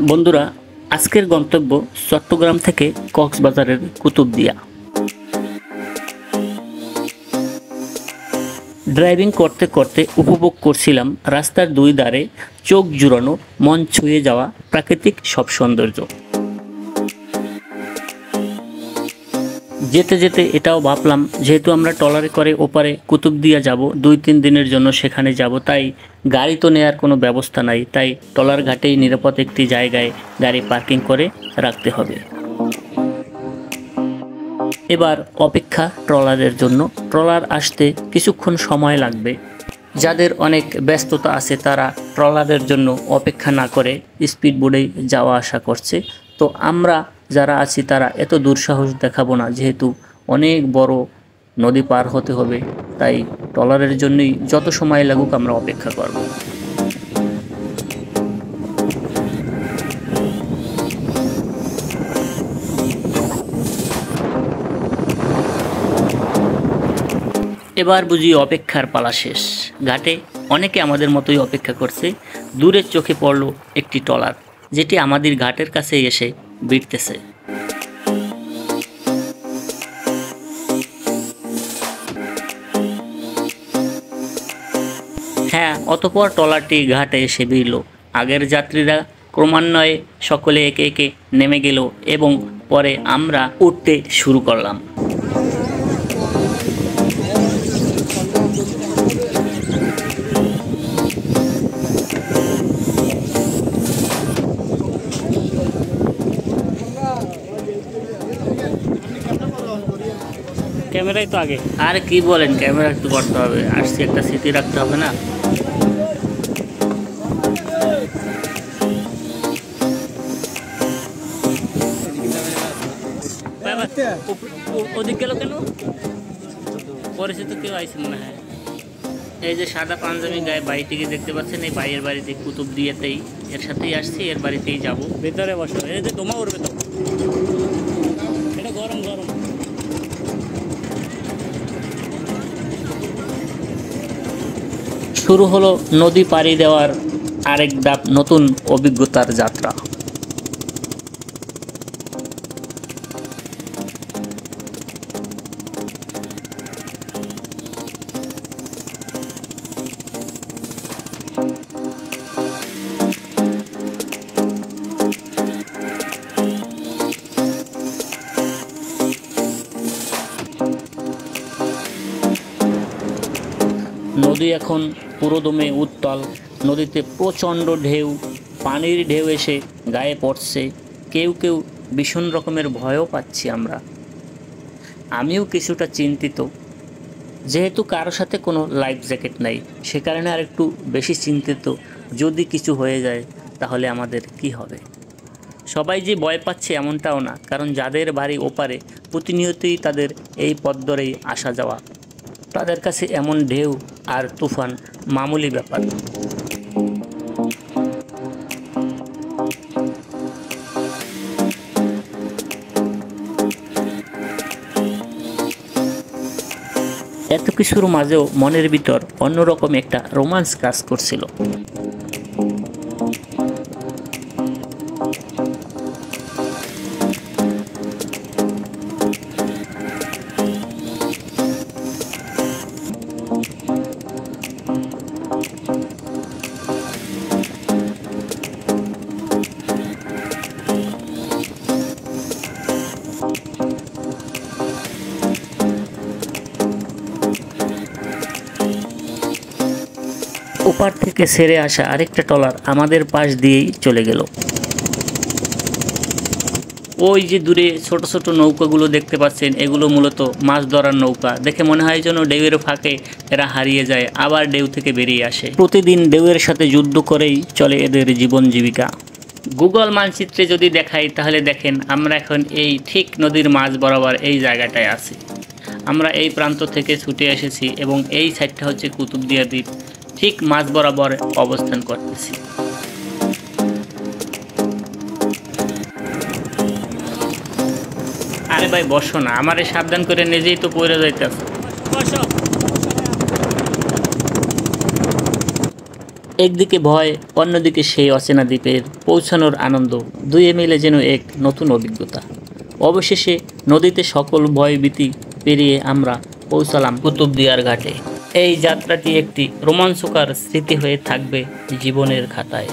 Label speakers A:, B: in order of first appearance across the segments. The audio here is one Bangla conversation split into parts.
A: বন্ধুরা, আজকের গন্তব্য চট্টগ্রাম থেকে কক্সবাজারের কুতুবদিয়া। ড্রাইভিং করতে করতে উপভোগ করছিলাম রাস্তার দুই ধারে চোখ জুড়ানো, মন ছুঁয়ে যাওয়া প্রাকৃতিক সব সৌন্দর্য। যেতে যেতে এটাও ভাবলাম, যেহেতু আমরা ট্রলারে করে ওপারে কুতুবদিয়া যাব, 2-3 দিনের জন্য সেখানে যাব, তাই গাড়ি তো নেওয়ার কোনো ব্যবস্থা নাই, তাই ট্রলার ঘাটেই নিরাপদ একটি জায়গায় গাড়ি পার্কিং করে রাখতে হবে। এবার অপেক্ষা ট্রলারের জন্য। ট্রলার আসতে কিছুক্ষণ সময় লাগবে। যাদের অনেক ব্যস্ততা আছে তারা ট্রলারের জন্য অপেক্ষা না করে স্পিড বোটেই যাওয়া আসা করছে। তো আমরা যারা আছি তারা এত দুঃসাহস দেখাবো না, যেহেতু অনেক বড় নদী পার হতে হবে, তাই ট্রলারের জন্যই যত সময় লাগুক আমরা অপেক্ষা করব। এবার বুঝি অপেক্ষার পালা শেষ। ঘাটে অনেকে আমাদের মতোই অপেক্ষা করছে। দূরের চোখে পড়ল একটি ট্রলার, যেটি আমাদের ঘাটের কাছে এসে ভিড়তেছে। হ্যাঁ, অতঃপর ট্রলারটি ঘাটে এসে ভিড়ল। আগের যাত্রীরা ক্রমান্বয়ে সকলে একে একে নেমে গেল এবং পরে আমরা উঠতে শুরু করলাম। ক্যামেরাই তো আগে। আর কি বলেন, ক্যামেরা একটু করতে হবে, আসছি একটা স্মৃতি রাখতে হবে না। ওদিক গেল কেন? পরিচিত কেউ আইসে মনে হয়। এই যে সাদা পাঞ্জাবি গায়ে বাড়িটিকে দেখতে পাচ্ছেন, এই ভাইয়ের বাড়িতে কুতুবদিয়াতেই, এর সাথেই আসছি, এর বাড়িতেই যাব। ভেতরে বসো, এই যে তোমা উঠবে তো, এটা গরম গরম। শুরু হলো নদী পাড়ি দেওয়ার আরেক ধাপ, নতুন অভিজ্ঞতার যাত্রা। নদী এখন পুরোদমে উত্তাল। নদীতে প্রচণ্ড ঢেউ, পানির ঢেউ এসে গায়ে পড়ছে। কেউ কেউ ভীষণ রকমের ভয়ও পাচ্ছি আমরা। আমিও কিছুটা চিন্তিত, যেহেতু কারো সাথে কোনো লাইফ জ্যাকেট নাই, সে কারণে আর একটু বেশি চিন্তিত। যদি কিছু হয়ে যায় তাহলে আমাদের কি হবে? সবাই যে ভয় পাচ্ছে এমনটাও না, কারণ যাদের বাড়ি ওপারে প্রতিনিয়তই তাদের এই পথ ধরেই আসা যাওয়া, তাদের কাছে এমন ঢেউ আর তুফান মামুলি ব্যাপার। এত কিছুর মাঝেও মনের ভিতর অন্যরকম একটা রোমান্স কাজ করছিল। ওপার থেকে ছেড়ে আসা আরেকটা ট্রলার আমাদের পাশ দিয়েই চলে গেল। ওই যে দূরে ছোট ছোট নৌকাগুলো দেখতে পাচ্ছেন, এগুলো মূলত মাছ ধরার নৌকা। দেখে মনে হয় যেন ঢেউয়ের ফাঁকে এরা হারিয়ে যায়, আবার ঢেউ থেকে বেরিয়ে আসে। প্রতিদিন ঢেউয়ের সাথে যুদ্ধ করেই চলে এদের জীবন জীবিকা। গুগল মানচিত্রে যদি দেখাই তাহলে দেখেন আমরা এখন এই ঠিক নদীর মাঝ বরাবর এই জায়গাটায় আছি। আমরা এই প্রান্ত থেকে ছুটে এসেছি এবং এই সাইডটা হচ্ছে কুতুবদিয়া দ্বীপ, ঠিক মাঝ বরাবর অবস্থান করতেছি। আরে ভাই বসো না, আমারে সাবধান করে নিজেই তো পড়ে যাইতেছে। বসো। একদিকে ভয়, অন্যদিকে সেই অচেনা দ্বীপের পৌঁছানোর আনন্দ, দুয়ে মিলে যেন এক নতুন অভিজ্ঞতা। অবশেষে নদীতে সকল ভয়ভীতি পেরিয়ে আমরা পৌঁছালাম কুতুবদিয়ার ঘাটে। এই যাত্রাটি একটি রোমাঞ্চকর স্মৃতি হয়ে থাকবে জীবনের খাতায়।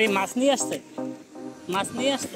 A: এই মাছ নিয়ে আসছে, মাছ নিয়ে আসছে।